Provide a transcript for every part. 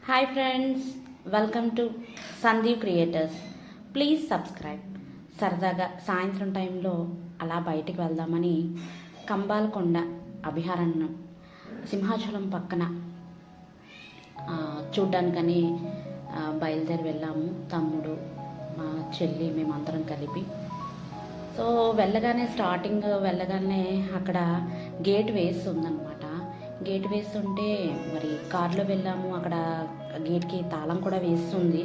Hi friends, welcome to Sandeep creators. Please subscribe. సరదాగా సాయంత్రం టైంలో అలా బయటికి వెళ్దామని కంబాలకొండ అభయారణ్యం సింహాచలం పక్కన చూడ్డానికని బయలుదేరి వెళ్ళాము. తమ్ముడు, మా చెల్లి, మేమందరం కలిపి. సో వెళ్ళగానే అక్కడ గేట్ వేసి ఉందన్నమాట. గేట్ వేస్తుంటే మరి కారులో వెళ్ళాము. అక్కడ గేట్కి తాళం కూడా వేస్తుంది.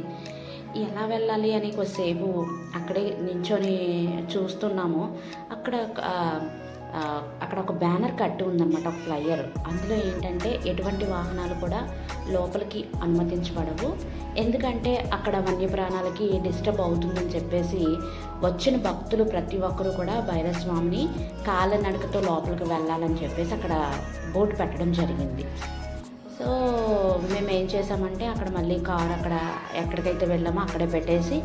ఎలా వెళ్ళాలి అని కొద్దిసేపు అక్కడే నించొని చూస్తున్నాము. అక్కడ అక్కడ ఒక బ్యానర్ కట్టి ఉందన్నమాట, ఒక ఫ్లైయర్. అందులో ఏంటంటే ఎటువంటి వాహనాలు కూడా లోపలికి అనుమతించబడవు, ఎందుకంటే అక్కడ వన్యప్రాణాలకి డిస్టర్బ్ అవుతుందని చెప్పేసి వచ్చిన భక్తులు ప్రతి ఒక్కరూ కూడా భైరస్వామిని కాళ్ళనడకతో లోపలికి వెళ్ళాలని చెప్పేసి అక్కడ బోర్డు పెట్టడం జరిగింది. సో మేము ఏం చేసామంటే అక్కడ మళ్ళీ కారు అక్కడ ఎక్కడికైతే వెళ్ళామో అక్కడే పెట్టేసి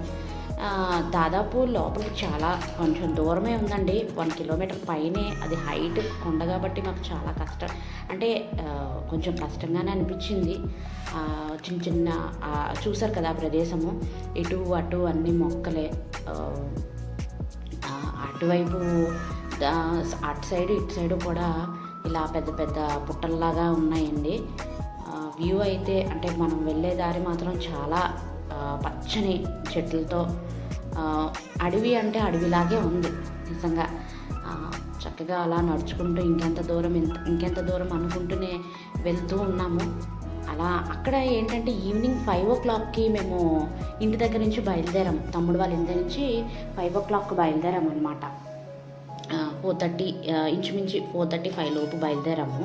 దాదాపు లోపలికి చాలా కొంచెం దూరమే ఉందండి. 1 కిలోమీటర్ పైనే. అది హైట్ కొండ కాబట్టి మాకు చాలా కష్టం, అంటే కొంచెం కష్టంగానే అనిపించింది. చిన్న చిన్న చూసారు కదా ప్రదేశము, ఇటు అటు అన్ని మొక్కలే. అటువైపు అటు సైడు ఇటు సైడు కూడా ఇలా పెద్ద పెద్ద పుట్టల్లాగా ఉన్నాయండి. వ్యూ అయితే అంటే మనం వెళ్ళే దారి మాత్రం చాలా పచ్చని చెట్లతో, అడవి అంటే అడవిలాగే ఉంది నిజంగా. చక్కగా అలా నడుచుకుంటూ ఇంకెంత దూరం అనుకుంటూనే వెళ్తూ ఉన్నాము. అలా అక్కడ ఏంటంటే ఈవినింగ్ 5 o'clockకి మేము ఇంటి దగ్గర నుంచి బయలుదేరాము. తమ్ముడు వాళ్ళ ఇంటి నుంచి 5 o'clock బయలుదేరాము అనమాట. 4:30 ఇంచుమించి 4:35 లోపు బయలుదేరాము.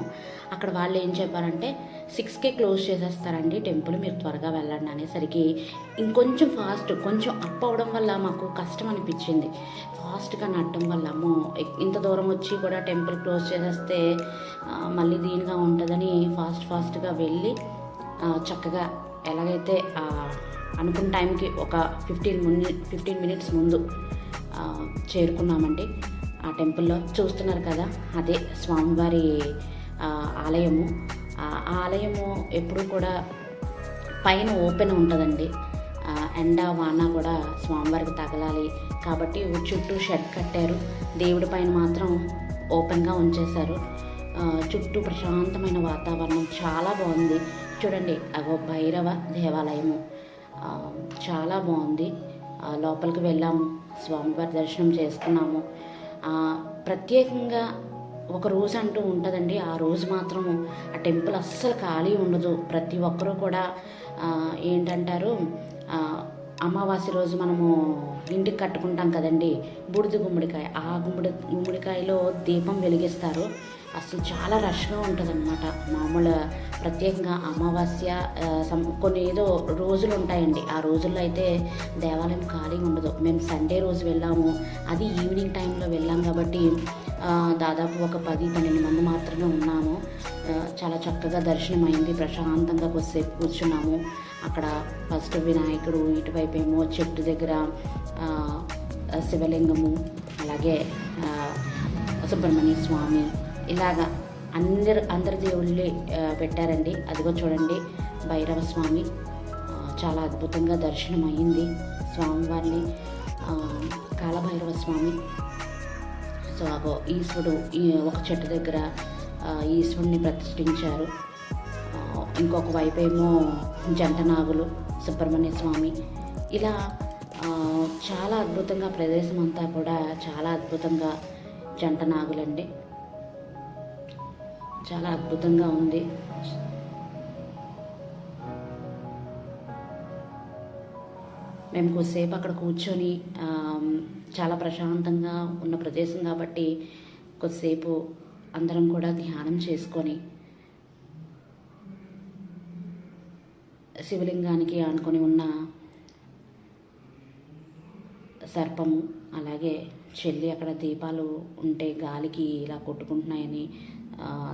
అక్కడ వాళ్ళు ఏం చెప్పారంటే 6కే క్లోజ్ చేసేస్తారండి టెంపుల్, మీరు త్వరగా వెళ్ళండి అనేసరికి ఇంకొంచెం కొంచెం అప్ అవ్వడం వల్ల మాకు కష్టం అనిపించింది. ఫాస్ట్గా నడటం వల్ల అమ్మో ఇంత దూరం వచ్చి కూడా టెంపుల్ క్లోజ్ చేసేస్తే మళ్ళీ దీనిగా ఉంటుందని ఫాస్ట్గా వెళ్ళి చక్కగా ఎలాగైతే అనుకున్న టైంకి ఒక 15 minutes ముందు చేరుకున్నామండి. ఆ టెంపుల్లో చూస్తున్నారు కదా, అదే స్వామివారి ఆలయము. ఆ ఆలయము ఎప్పుడు కూడా పైన ఓపెన్ ఉంటుందండి. ఎండ వాన కూడా స్వామివారికి తగలాలి కాబట్టి చుట్టూ షెడ్ కట్టారు. దేవుడి పైన మాత్రం ఓపెన్గా ఉంచేశారు. చుట్టూ ప్రశాంతమైన వాతావరణం చాలా బాగుంది. చూడండి, అగో భైరవ దేవాలయము చాలా బాగుంది. లోపలికి వెళ్ళాము, స్వామివారి దర్శనం చేసుకున్నాము. ప్రత్యేకంగా ఒక రోజు అంటూ ఉంటుందండి. ఆ రోజు మాత్రము ఆ టెంపుల్ అస్సలు ఖాళీ ఉండదు. ప్రతి ఒక్కరూ కూడా ఏంటంటారు, అమావాస్య రోజు మనము ఇంటికి కట్టుకుంటాం కదండి బూడిద గుమ్మడికాయ, ఆ గుమ్మడికాయలో దీపం వెలిగిస్తారు. అసలు చాలా రష్గా ఉంటుంది అనమాట. మామూలు ప్రత్యేకంగా అమావాస్య కొన్ని ఏదో రోజులు ఉంటాయండి. ఆ రోజుల్లో అయితే దేవాలయం ఖాళీ ఉండదు. మేము సండే రోజు వెళ్ళాము, అది ఈవినింగ్ టైంలో వెళ్ళాం కాబట్టి దాదాపు ఒక 10-12 మంది మాత్రమే ఉన్నాము. చాలా చక్కగా దర్శనం అయింది. ప్రశాంతంగా కొద్దిసేపు కూర్చున్నాము. అక్కడ ఫస్ట్ వినాయకుడు, ఇటువైపు ఏమో చెట్టు దగ్గర శివలింగము, అలాగే సుబ్రహ్మణ్య స్వామి, ఇలాగా అందరి దేవుళ్ళే పెట్టారండి. అదిగో చూడండి భైరవ స్వామి. చాలా అద్భుతంగా దర్శనం అయ్యింది స్వామివారిని. కాలభైరవ స్వామి. సో అగో ఈశ్వరుడు ఒక చెట్టు దగ్గర ఈశ్వరుని ప్రతిష్ఠించారు. ఇంకొక వైపు ఏమో జంట నాగులు, సుబ్రహ్మణ్య స్వామి. ఇలా చాలా అద్భుతంగా ప్రదేశం అంతా కూడా చాలా అద్భుతంగా జంట నాగులండి. చాలా అద్భుతంగా ఉంది. మేము కొద్దిసేపు అక్కడ కూర్చొని చాలా ప్రశాంతంగా ఉన్న ప్రదేశం కాబట్టి కొద్దిసేపు అందరం కూడా ధ్యానం చేసుకొని శివలింగానికి ఆనుకొని ఉన్న సర్పము, అలాగే చెల్లి అక్కడ దీపాలు ఉంటే గాలికి ఇలా కొట్టుకుంటున్నాయని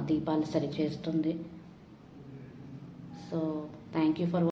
దీపాలు సరి చేస్తుంది. So thank you for